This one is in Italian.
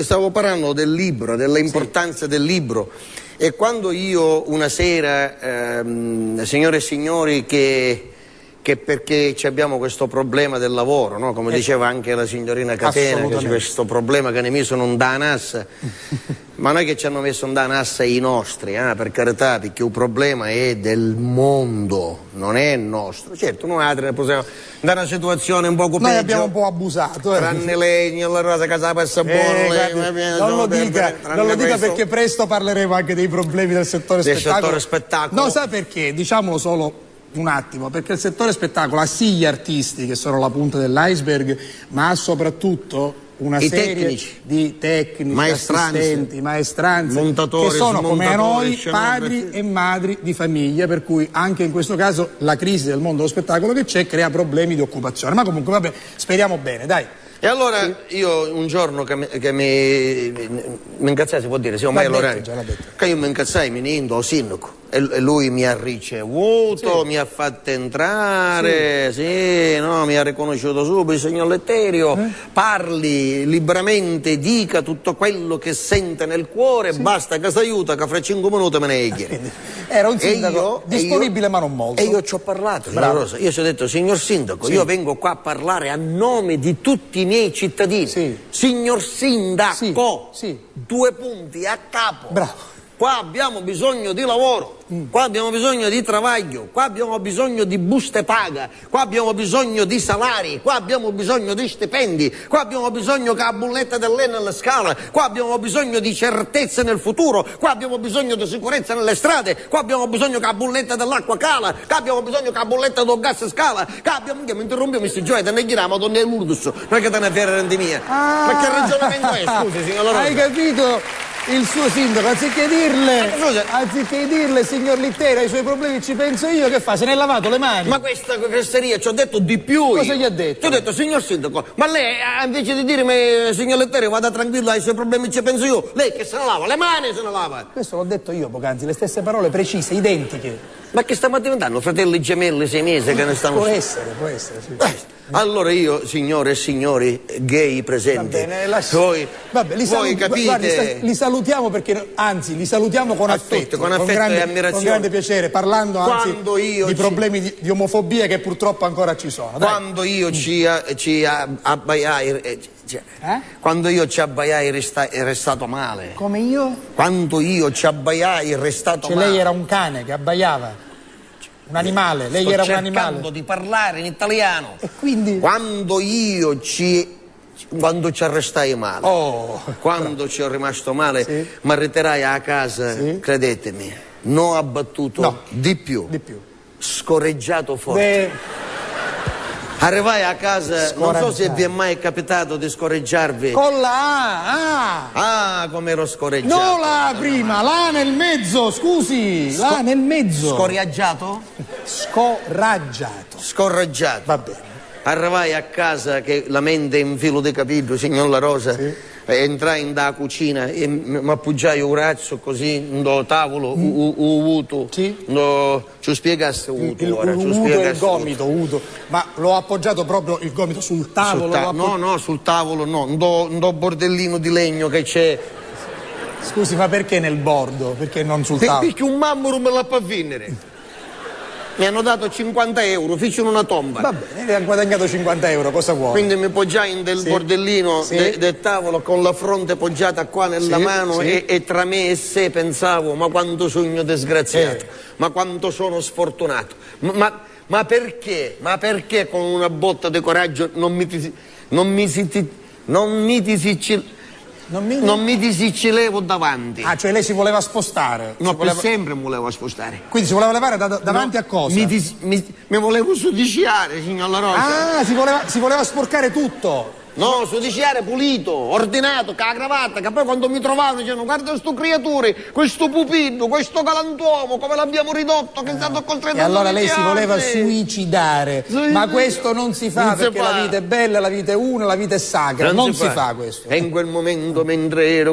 stavo parlando del libro, dell'importanza del libro, e quando io una sera, signore e signori, che perché abbiamo questo problema del lavoro, no? Come diceva anche la signorina Catena, che c'è questo problema che ne mi sono un danas, ma noi che ci hanno messo un danas i nostri, per carità, perché il problema è del mondo, non è nostro. Certo, noi altri possiamo da una situazione un poco peggio. Noi abbiamo un po' abusato. Tranne lei, la rosa che sa passa buono. Non lo dica perché presto parleremo anche dei problemi del settore spettacolo. No, sa perché? Diciamolo solo un attimo, perché il settore spettacolo ha sì gli artisti che sono la punta dell'iceberg, ma ha soprattutto una serie di tecnici, assistenti, maestranze, montatori, che sono come noi padri e madri di famiglia, per cui anche in questo caso la crisi del mondo dello spettacolo che c'è crea problemi di occupazione, ma comunque vabbè, speriamo bene, dai. E allora io un giorno che mi incazzai, si può dire, sì, ormai è l'orario, che io mi incazzai, mi nindo al sindaco, e lui mi ha ricevuto, mi ha fatto entrare, no, mi ha riconosciuto subito, signor Letterio, parli liberamente, dica tutto quello che sente nel cuore, basta che si aiuta, che fra 5 minuti me ne chiede. Era un sindaco disponibile ma non molto. E io ci ho parlato, Rosa. Io ci ho detto, signor sindaco, io vengo qua a parlare a nome di tutti i miei cittadini. Signor sindaco, 2 punti a capo. Bravo. Qua abbiamo bisogno di lavoro, qua abbiamo bisogno di travaglio, qua abbiamo bisogno di buste paga, qua abbiamo bisogno di salari, qua abbiamo bisogno di stipendi, qua abbiamo bisogno che la bolletta dell'Enel scala, qua abbiamo bisogno di certezze nel futuro, qua abbiamo bisogno di sicurezza nelle strade, qua abbiamo bisogno che la bolletta dell'acqua cala, qua abbiamo bisogno che la bolletta del gas scala, qua abbiamo... Mi interrompiamo questi giochi, te ne chiediamo, Madonna e Lourdes, non è che te ne fai rendi mia. Ma che ragionamento è, scusi, signor Rosa? Hai capito? Il suo sindaco, anziché dirle, signor Littera, ai suoi problemi ci penso io, che fa? Se ne è lavato le mani? Ma questa fesseria ci ho detto di più. Cosa gli ha detto? Ti ho detto, signor sindaco, ma lei, invece di dirmi, signor Littera, vada tranquillo, ai suoi problemi ci penso io, lei che se ne lava le mani, se ne lava. Questo l'ho detto io poc'anzi, le stesse parole precise, identiche. Ma che stiamo diventando? Fratelli gemelli 6 mesi che ne stanno... Può essere, sì. Allora io, signore e signori gay presenti, voi capite... Guardi, li salutiamo perché, anzi, li salutiamo con affetto, e ammirazione. Con grande piacere, parlando anzi di problemi di omofobia che purtroppo ancora ci sono. Quando io ci abbaiai... Quando io ci abbaiai è restato male. Come io? Quando io ci abbaiai è restato male. Lei era un cane che abbaiava, un animale, lei era un animale. Sto cercando di parlare in italiano. E quindi? Quando ci arrestai male, quando ci ho rimasto male, mi ritirai a casa, credetemi, non abbattuto, di più, scorreggiato forte. Arrivai a casa, non so se vi è mai capitato di scorreggiarvi. Con la A! Come ero scorreggiato. No, la prima, la nel mezzo, scusi, la nel mezzo. Scoriaggiato? Scoraggiato. Va bene. Arrivai a casa che la mente in filo di capito, signor La Rosa. Entrai in da cucina e mi appoggiai un razzo così in tavolo, uvuto. Ci spiegasse uvuto. Il gomito, ma l'ho appoggiato proprio il gomito sul tavolo? No, sul tavolo no, un bordellino di legno che c'è. Scusi, ma perché nel bordo? Perché non sul tavolo? Perché un mammoro me la fa venire. Mi hanno dato 50 euro, fecero una tomba. Va bene, ha guadagnato 50 euro, cosa vuole? Quindi mi poggiai in del bordellino del tavolo con la fronte poggiata qua nella mano e tra me e sé pensavo, ma quanto sogno disgraziato, ma quanto sono sfortunato. Ma perché con una botta di coraggio non mi disiccilevo davanti. Cioè lei si voleva spostare? No, per sempre mi volevo spostare. Quindi si voleva levare davanti a cosa? Mi volevo sudiciare, signor La Rosa. Si voleva sporcare tutto. No, sudiciare pulito, ordinato, con la cravatta, che poi quando mi trovavano dicevano guarda sto creature, questo pupillo, questo galantuomo, come l'abbiamo ridotto, che è stato costretto a... E allora lei si voleva suicidare, ma questo non si fa perché la vita è bella, la vita è una, la vita è sacra, non si fa questo. E in quel momento mentre ero